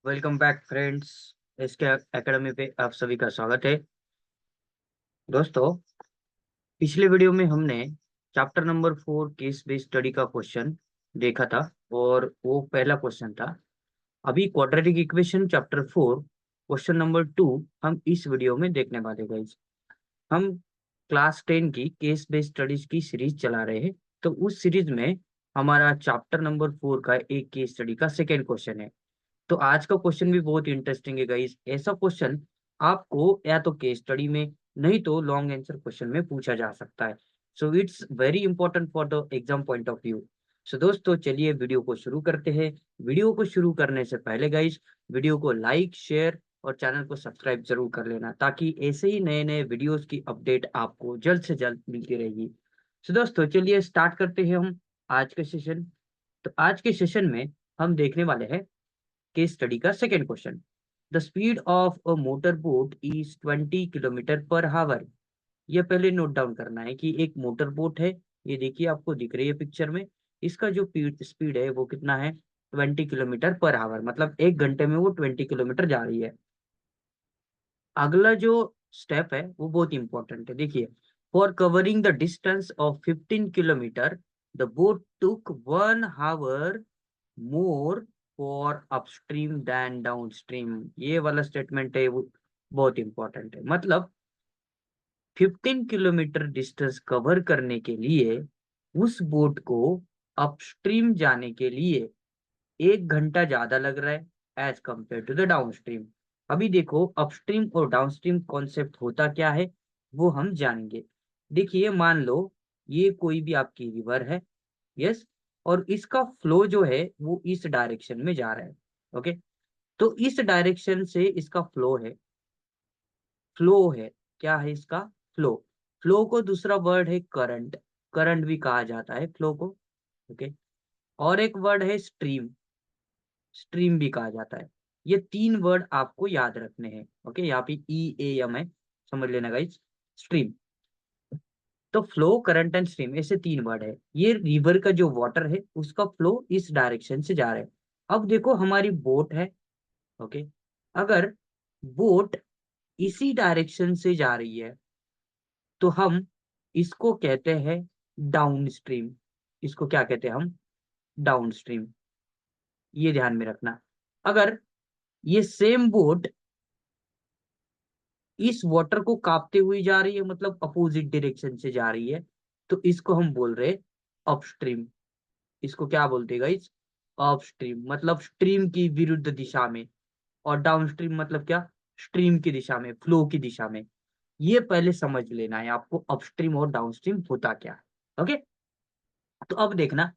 Welcome back friends. इसके academy पे आप सभी का स्वागत है। दोस्तों, पिछले वीडियो में हमने chapter number 4 case based study का क्वेश्चन देखा था और वो पहला क्वेश्चन था। अभी quadratic equation chapter 4 question number 2 हम इस वीडियो में देखने वाले गाइस। हम क्लास 10 की केस बेस्ड स्टडीज की सीरीज चला रहे हैं। तो उस सीरीज में हमारा चैप्टर नंबर 4 का एक केस स्टडी का सेकेंड क्वेश्चन है। तो आज का क्वेश्चन भी बहुत इंटरेस्टिंग है गाइस। ऐसा क्वेश्चन आपको या तो केस स्टडी में नहीं तो लॉन्ग आंसर क्वेश्चन में पूछा जा सकता है। So it's very important for the exam point of view. So दोस्तों, चलिए वीडियो को शुरू करते हैं। वीडियो को शुरू करने से पहले गाइस, वीडियो को लाइक शेयर और चैनल को सब्सक्राइब जरूर कर लेना, ताकि ऐसे ही नए नए वीडियोस की अपडेट आपको जल्द से जल्द मिलती रहेगी। सो दोस्तों, चलिए स्टार्ट करते हैं हम आज के सेशन। तो आज के सेशन में हम देखने वाले हैं केस स्टडी का second question. The speed of a motor boat is 20 kilometre per हावर। ये पहले नोट डाउन करना है कि एक मोटर बोट है। ये देखिए, आपको दिख रही है पिक्चर में। इसका जो स्पीड है वो कितना है? 20 किलोमीटर पर हावर, मतलब एक घंटे में वो 20 किलोमीटर जा रही है। अगला जो स्टेप है वो बहुत इंपॉर्टेंट है। देखिए, for covering the distance of 15 kilometre the boat took 1 hour more for upstream then downstream. ये वाला स्टेटमेंट है वो बहुत इंपॉर्टेंट है। मतलब 15 किलोमीटर डिस्टेंस कवर करने के लिए उस बोट को अपस्ट्रीम जाने के लिए 1 घंटा ज्यादा लग रहा है as compare to the downstream. अभी देखो, अपस्ट्रीम और डाउनस्ट्रीम कॉन्सेप्ट होता क्या है वो हम जानेंगे। देखिए, मान लो ये कोई भी आपकी रिवर है। यस। और इसका फ्लो जो है वो इस डायरेक्शन में जा रहा है। ओके। तो इस डायरेक्शन से इसका फ्लो है। क्या है इसका? फ्लो। फ्लो को दूसरा वर्ड है करंट। करंट भी कहा जाता है फ्लो को। ओके। और एक वर्ड है स्ट्रीम। स्ट्रीम भी कहा जाता है। ये तीन वर्ड आपको याद रखने हैं। ओके, यहाँ पे EAM है, समझ लेना गाइस। स्ट्रीम। तो फ्लो, करंट एंड स्ट्रीम, ऐसे तीन वर्ड है। ये रिवर का जो वाटर है उसका फ्लो इस डायरेक्शन से जा रहा है। अब देखो, हमारी बोट है। ओके। अगर बोट इसी डायरेक्शन से जा रही है तो हम इसको कहते हैं डाउन स्ट्रीम। इसको क्या कहते हैं हम? Down stream. ये ध्यान में रखना। अगर ये सेम बोट इस वाटर को कापते हुए जा रही है, मतलब अपोजिट डायरेक्शन से जा रही है, तो इसको हम बोल रहे अपस्ट्रीम। इसको क्या बोलते हैं गाइस? अपस्ट्रीम, मतलब स्ट्रीम की विरुद्ध दिशा में। और डाउनस्ट्रीम मतलब क्या? स्ट्रीम की दिशा में, फ्लो की दिशा में। ये पहले समझ लेना है आपको, अपस्ट्रीम और डाउनस्ट्रीम होता क्या है। ओके। तो अब देखना,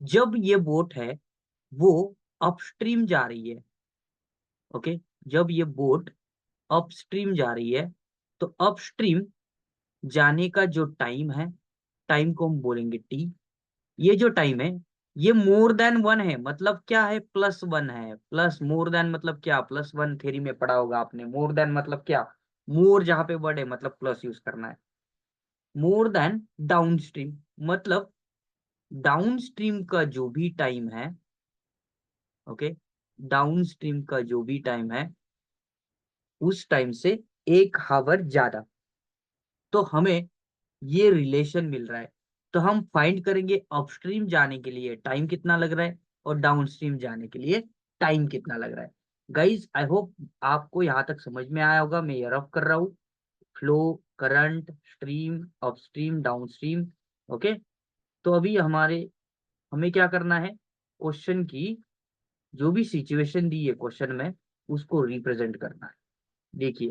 जब ये बोट है वो अपस्ट्रीम जा रही है। ओके। जब ये बोट अपस्ट्रीम जा रही है तो अपस्ट्रीम जाने का जो टाइम है, टाइम को हम बोलेंगे टी। ये जो टाइम है ये मोर देन 1 है। मतलब क्या है? +1 है। प्लस मोर देन मतलब क्या? +1 थ्योरी में पढ़ा होगा आपने। मोर देन मतलब क्या? मोर जहां पे वर्ड है मतलब प्लस यूज करना है। मोर देन डाउनस्ट्रीम मतलब डाउनस्ट्रीम का जो भी टाइम है। ओके। डाउनस्ट्रीम का जो भी टाइम है उस टाइम से 1 आवर ज्यादा। तो हमें ये रिलेशन मिल रहा है। तो हम फाइंड करेंगे अपस्ट्रीम जाने के लिए टाइम कितना लग रहा है और डाउनस्ट्रीम जाने के लिए टाइम कितना लग रहा है। गाइज, आई होप आपको यहाँ तक समझ में आया होगा। मैं ये रफ कर रहा हूँ। Flow, current, stream, upstream, downstream. Okay. तो अभी हमें क्या करना है? क्वेश्चन की जो भी सिचुएशन दी है क्वेश्चन में उसको रिप्रेजेंट करना है। देखिए,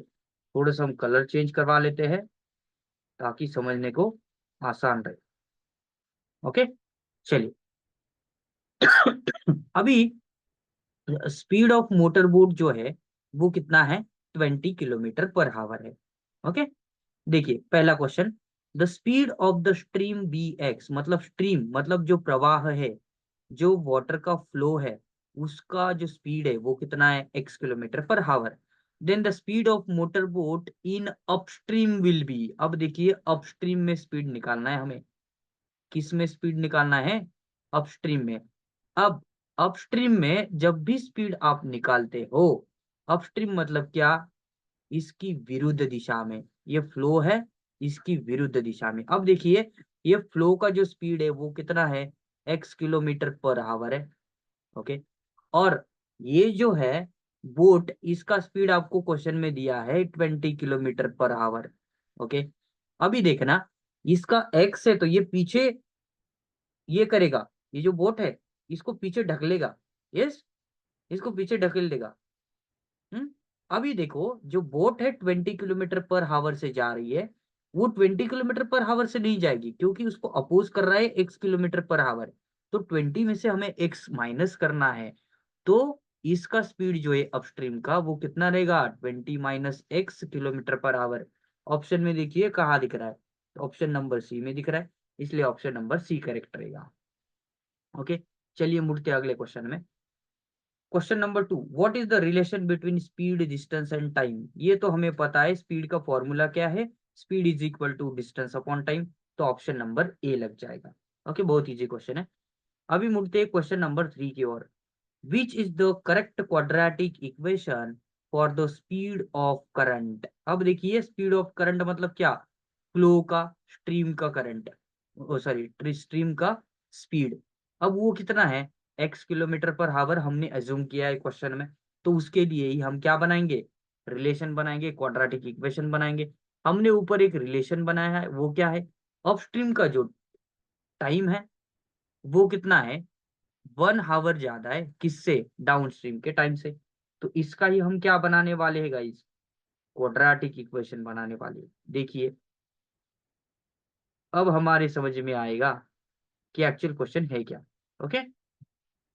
थोड़ा सा हम कलर चेंज करवा लेते हैं ताकि समझने को आसान रहे। ओके। चलिए। अभी स्पीड ऑफ मोटर बोट जो है वो कितना है? 20 किलोमीटर पर हावर है। ओके। देखिए, पहला question. The speed of the stream BX, मतलब स्ट्रीम मतलब जो प्रवाह है, जो वाटर का फ्लो है, उसका जो स्पीड है वो कितना है? X kilometre per hour. Then the speed of motor boat in upstream will be. अब देखिए, अपस्ट्रीम में स्पीड निकालना है हमें। किस में स्पीड निकालना है? अपस्ट्रीम में। अब अपस्ट्रीम में जब भी स्पीड आप निकालते हो, अपस्ट्रीम मतलब क्या, इसकी विरुद्ध दिशा में ये फ्लो है, इसकी विरुद्ध दिशा में। अब देखिए ये फ्लो का जो स्पीड है वो कितना है, x किलोमीटर पर आवर है। ओके, और ये जो है बोट, इसका स्पीड आपको क्वेश्चन में दिया है 20 किलोमीटर पर आवर। ओके, अभी देखना, इसका x है तो ये पीछे ये करेगा, ये जो बोट है इसको पीछे ढकेलेगा। यस, इसको पीछे ढकेल देगा। हम्म, अभी देखो जो बोट है 20 किलोमीटर पर आवर से जा रही है, वो 20 किलोमीटर पर आवर से नहीं जाएगी क्योंकि उसको अपोज कर रहा है x किलोमीटर पर आवर। तो 20 में से हमें x माइनस करना है, तो इसका स्पीड जो है अपस्ट्रीम का वो कितना रहेगा, 20 - x kilometre per hour. Option में देखिए कहाँ दिख रहा है, ऑप्शन नंबर सी में दिख रहा है, इसलिए ऑप्शन नंबर सी करेक्ट रहेगा। ओके, चलिए मुड़ते हैं अगले क्वेश्चन में। Question number 2, what is the relation between speed, distance and time. ये तो हमें पता है, स्पीड का फॉर्मूला क्या है, speed is equal to distance upon time. तो ऑप्शन नंबर ए लग जाएगा। ओके, बहुत इजी क्वेश्चन है। अभी मुड़ते हैं क्वेश्चन नंबर 3 की ओर। Which is the correct quadratic equation for the speed of current. अब देखिए स्पीड ऑफ करंट मतलब क्या, फ्लो का, स्ट्रीम का करंट, सॉरी स्ट्रीम का स्पीड। अब वो कितना है, x किलोमीटर पर आवर हमने अज्यूम किया है क्वेश्चन में। तो उसके लिए ही हम क्या बनाएंगे, रिलेशन बनाएंगे, क्वाड्रेटिक इक्वेशन बनाएंगे। हमने ऊपर एक रिलेशन बनाया है, वो क्या है, अपस्ट्रीम का जो टाइम है वो कितना है, 1 आवर ज्यादा है किससे, डाउनस्ट्रीम के टाइम से। तो इसका ही हम क्या बनाने वाले हैं गाइस, क्वाड्रेटिक इक्वेशन बनाने वाले हैं। देखिए अब हमारे समझ में आएगा कि एक्चुअल क्वेश्चन है क्या। ओके,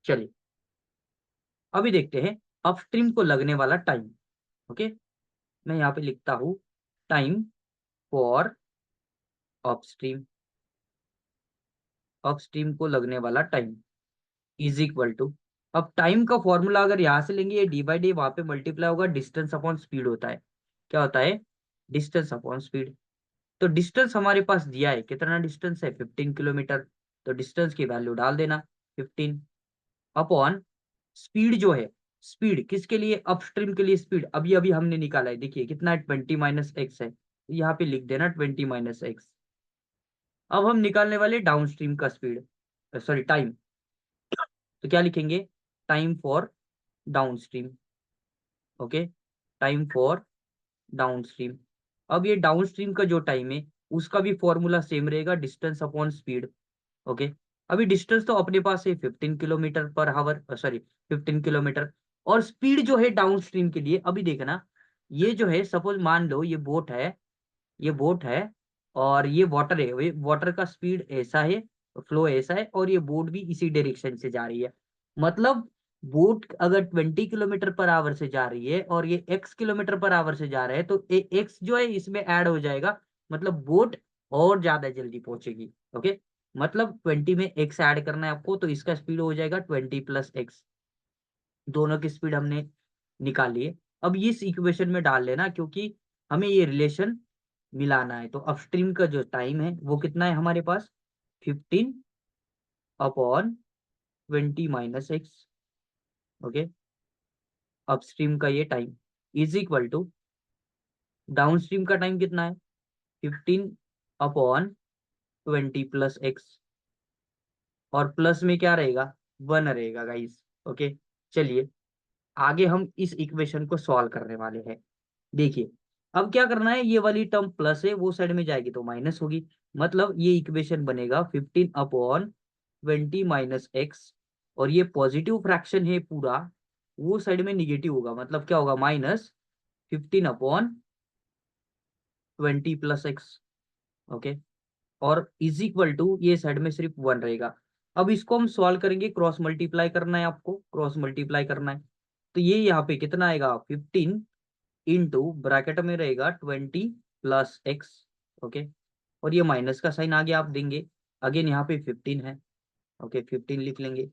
चलिए अभी देखते हैं अपस्ट्रीम को लगने वाला टाइम। ओके, मैं यहाँ पे लिखता हूं टाइम फॉर अपस्ट्रीम, अपस्ट्रीम को लगने वाला टाइम इज इक्वल टू, अब टाइम का फॉर्मूला अगर यहां से लेंगे, ये डी बाई डी वहां पे मल्टीप्लाई होगा, डिस्टेंस अपॉन स्पीड होता है। क्या होता है, डिस्टेंस अपॉन स्पीड। तो डिस्टेंस हमारे पास दिया है, कितना डिस्टेंस है, 15 किलोमीटर। तो डिस्टेंस की वैल्यू डाल देना 15 अपॉन स्पीड जो है, स्पीड किसके लिए, अपस्ट्रीम के लिए स्पीड अभी अभी हमने निकाला है, देखिए कितना है, 20 - x है, तो यहाँ पे लिख देना 20 - x। अब हम निकालने वाले डाउनस्ट्रीम का स्पीड, सॉरी टाइम। तो क्या लिखेंगे, time for downstream. Okay, time for downstream. अब ये डाउनस्ट्रीम का जो टाइम है उसका भी फॉर्मूला सेम रहेगा, डिस्टेंस अपॉन स्पीड। ओके, अभी डिस्टेंस तो अपने पास है 15 kilometre per hour, sorry 15 kilometre. और स्पीड जो है डाउनस्ट्रीम के लिए, अभी देखना, ये जो है सपोज मान लो ये बोट है, ये बोट है और ये वाटर है, ये वाटर का स्पीड ऐसा है, फ्लो ऐसा है, और ये बोट भी इसी डायरेक्शन से जा रही है। मतलब बोट अगर 20 किलोमीटर पर आवर से जा रही है और ये x किलोमीटर पर आवर से जा रहा है, तो एक्स जो है इसमें ऐड हो जाएगा, मतलब बोट और ज्यादा जल्दी पहुंचेगी। ओके, मतलब 20 में x ऐड करना है आपको, तो इसका स्पीड हो जाएगा 20 + x। दोनों की स्पीड हमने निकाल लिए। अब इस इक्वेशन में डाल लेना, क्योंकि हमें ये रिलेशन मिलाना है। तो अपस्ट्रीम का जो टाइम है वो कितना है हमारे पास, 15/20 - x। ओके, अपस्ट्रीम का ये time is equal to downstream का टाइम कितना है, 15/20 + x, और प्लस में क्या रहेगा, 1 रहेगा गाइस। ओके, चलिए आगे हम इस इक्वेशन को सॉल्व करने वाले हैं। देखिए अब क्या करना है, ये वाली टर्म प्लस है वो साइड में जाएगी तो माइनस होगी। मतलब ये इक्वेशन बनेगा 15/20 - x, और ये पॉजिटिव फ्रैक्शन है पूरा, वो साइड में निगेटिव होगा, मतलब क्या होगा, -15/20 + x। ओके, और इज इक्वल टू ये साइड में सिर्फ 1 रहेगा। अब इसको हम सॉल्व करेंगे, क्रॉस मल्टीप्लाई करना है आपको, क्रॉस मल्टीप्लाई करना है। तो ये यहाँ पे कितना आएगा, 15 इंटू ब्रैकेट में रहेगा 20 + x। ओके, और ये माइनस का साइन आगे आप देंगे, अगेन यहाँ पे 15 है। ओके, 15 लिख लेंगे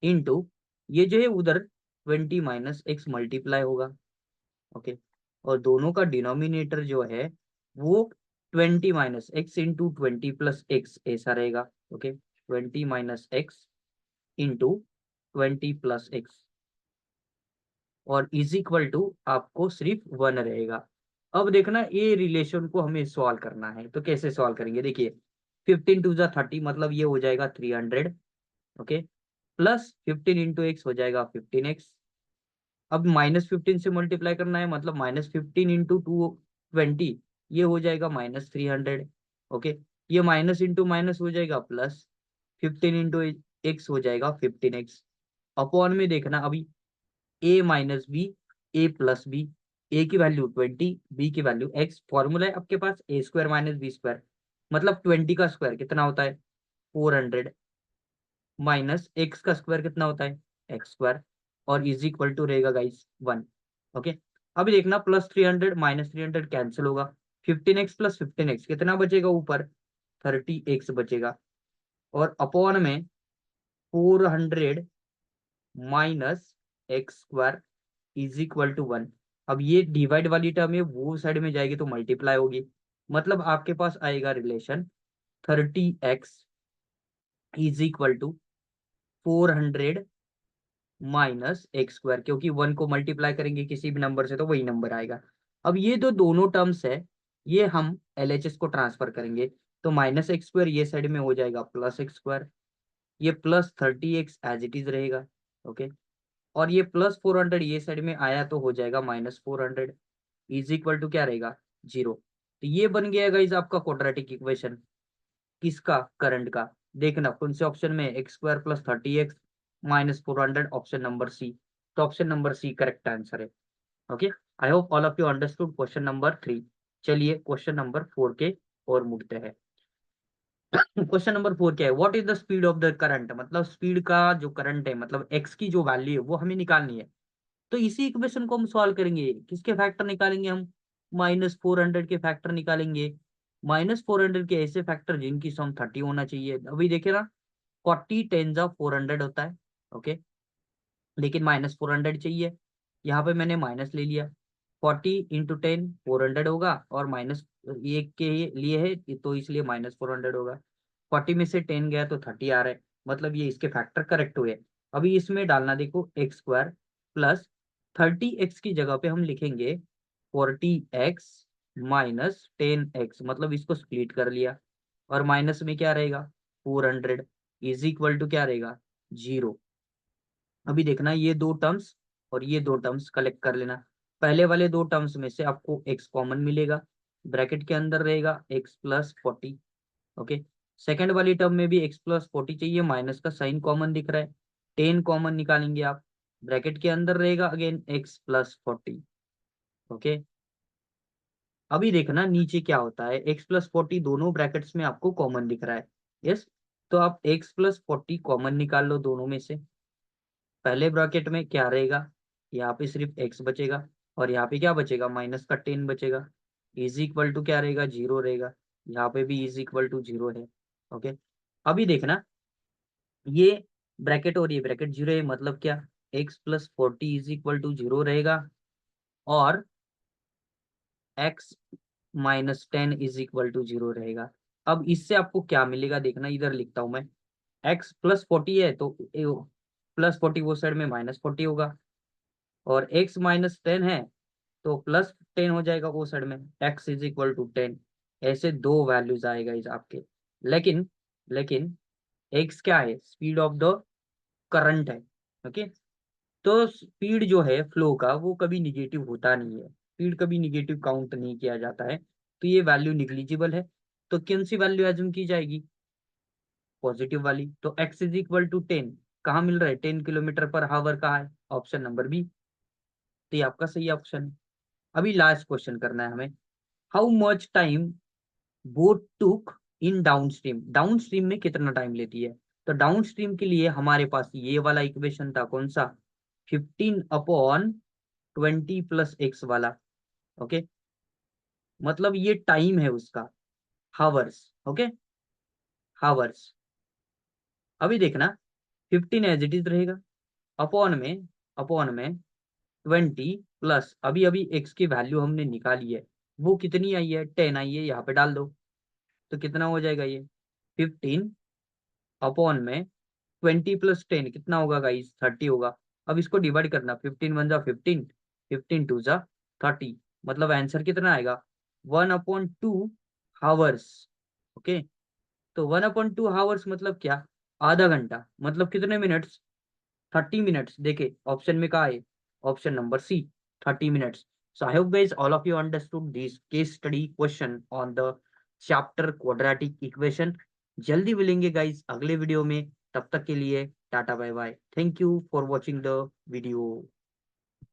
इंटू, ये जो है उधर 20 - x मल्टीप्लाई होगा। ओके, और दोनों का डिनोमिनेटर जो है वो 20 - x इंटू 20 + x ऐसा रहेगा। Okay, 20 - x into 20 plus x और इज इक्वल टू आपको सिर्फ 1 रहेगा। अब देखना ये रिलेशन को हमें सॉल्व करना है, तो कैसे सॉल्व करेंगे, देखिए 15 टू जा 30 मतलब ये हो जाएगा 300, ओके, प्लस 15 इंटू एक्स हो जाएगा 15x। अब -15 से मल्टीप्लाई करना है मतलब -15 इंटू 220, ये हो जाएगा -300, ओके। ये माइनस इंटू माइनस हो जाएगा प्लस, 15 इंटू एक्स हो जाएगा 15x। अपॉन में देखना अभी a minus B, A plus B, A की वैल्यू 20, बी की वैल्यू x। फॉर्मूला है आपके पास A square minus B square, मतलब 20 का स्क्वायर कितना होता है 400, माइनस एक्स का स्क्वायर कितना होता है एक्स स्क्वायर, और इज इक्वल टू रहेगा गाइस 1, ओके। अभी देखना +300 -300 कैंसिल होगा, 15x प्लस 15x कितना बचेगा ऊपर 30x बचेगा, और अपॉन में 400 minus X square is equal to 1। अब ये डिवाइड वाली टर्म है वो साइड में जाएगी तो मल्टीप्लाई होगी, मतलब आपके पास आएगा relation 30x is equal to 400 minus X square, क्योंकि 1 को मल्टीप्लाई करेंगे किसी भी नंबर से तो वही नंबर आएगा। अब ये जो दोनों टर्म्स है ये हम LHS को ट्रांसफर करेंगे, तो माइनस एक्स स्क्वायर ये साइड में हो जाएगा प्लस एक्स स्क्वायर, ये plus 30x as it is रहेगा, ओके। और ये +400 ये साइड में आया तो हो जाएगा -400 इज इक्वल टू क्या रहेगा 0। तो ये बन गया गाइस आपका क्वाड्रेटिक इक्वेशन, किसका करंट का। देखना कौन से ऑप्शन में, X square plus 30x -400, option number C. तो option number C correct answer है, okay. I hope all of you understood question number 3। चलिए क्वेश्चन नंबर 4 के और मुड़ते हैं। क्वेश्चन नंबर 4 क्या है, what is the speed of the current, मतलब स्पीड का जो करंट है मतलब एक्स की जो वैल्यू है वो हमें निकालनी है। तो इसी इक्वेशन को हम सॉल्व करेंगे, किसके फैक्टर निकालेंगे हम, -400 के फैक्टर निकालेंगे। -400 के ऐसे फैक्टर जिनकी सम 30 होना चाहिए। अभी देखिए ना 40 10 जा 400 होता है, ओके, लेकिन -400 चाहिए, यहाँ पे मैंने माइनस ले लिया। 40 इंटू 10 400 होगा, और माइनस एक के लिए है तो इसलिए -400 होगा। 40 में से 10 गया तो 30 आ रहा है, मतलब ये इसके फैक्टर करेक्ट हुए। अभी इसमें डालना देखो एक्स स्क्वायर प्लस 30x की जगह पे हम लिखेंगे 40x माइनस 10x, मतलब इसको स्प्लिट कर लिया, और माइनस में क्या रहेगा 400 इज इक्वल टू क्या रहेगा 0। अभी देखना ये दो टर्म्स और ये दो टर्म्स कलेक्ट कर लेना। पहले वाले दो टर्म्स में से आपको x कॉमन मिलेगा, ब्रैकेट के अंदर रहेगा x प्लस 40, ओके। सेकेंड वाली टर्म में भी x+40 चाहिए, माइनस का साइन कॉमन दिख रहा है, 10 कॉमन निकालेंगे आप, ब्रैकेट के अंदर रहेगा अगेन x+40, ओके। अभी देखना नीचे क्या होता है, x+40 दोनों ब्रैकेट्स में आपको कॉमन दिख रहा है, यस। तो आप x+40 कॉमन निकाल लो दोनों में से। पहले ब्रैकेट में क्या रहेगा, यहाँ पे सिर्फ x बचेगा, और यहाँ पे क्या बचेगा माइनस का 10 बचेगा, इज इक्वल टू क्या रहेगा 0 रहेगा, यहाँ पे भी इज इक्वल टू 0 है, ओके। अभी देखना ये ब्रैकेट और ये ब्रैकेट 0 है, मतलब क्या x+40 इज इक्वल टू 0 रहेगा, और x-10 इज इक्वल टू 0 रहेगा। अब इससे आपको क्या मिलेगा देखना, इधर लिखता हूं मैं, x+40 है तो +40 वो साइड में -40 होगा, और x-10 है तो +10 हो जाएगा वो साइड में, x इज इक्वल टू 10। ऐसे दो वैल्यूज आएगा इस आपके, लेकिन लेकिन x क्या है, स्पीड ऑफ द करंट है, ओके। तो स्पीड जो है फ्लो का वो कभी निगेटिव होता नहीं है, स्पीड कभी निगेटिव काउंट नहीं किया जाता है, तो ये वैल्यू निग्लिजिबल है। तो कौन सी वैल्यू एज्यूम की जाएगी, पॉजिटिव वाली। तो x इज इक्वल टू 10 कहाँ मिल रहा है, 10 km/h कहाँ है, ऑप्शन नंबर बी। तो ये आपका सही ऑप्शन है। अभी लास्ट क्वेश्चन करना है हमें, how much time boat took in downstream, downstream में कितना टाइम लेती है। तो डाउनस्ट्रीम के लिए हमारे पास ये वाला इक्वेशन था, कौन सा 15/20 प्लस एक्स वाला, ओके। मतलब ये टाइम है उसका, हावर्स, ओके, हावर्स। अभी देखना 15 एज इट इज रहेगा, अपॉन में 20 प्लस अभी अभी एक्स की वैल्यू हमने निकाली है, वो कितनी आई है 10 आई है, यहाँ पे डाल दो तो कितना हो जाएगा ये 15 अपॉन में 20 प्लस 10 कितना होगा गाइस? 30 होगा। अब इसको डिवाइड करना, 15 वन जा 15, 15 टू जा 30, मतलब आंसर कितना आएगा? 1/2 हावर्स। ओके, तो 1/2 हावर्स मतलब क्या? आधा घंटा, मतलब कितने मिनट्स? 30 मिनट्स। देखे ऑप्शन में कहा है, option number C, 30 minutes. So I hope guys all of you understood this case study question on the chapter quadratic equation. जल्दी मिलेंगे गाइस अगले वीडियो में, तब तक के लिए tata bye bye, thank you for watching the video.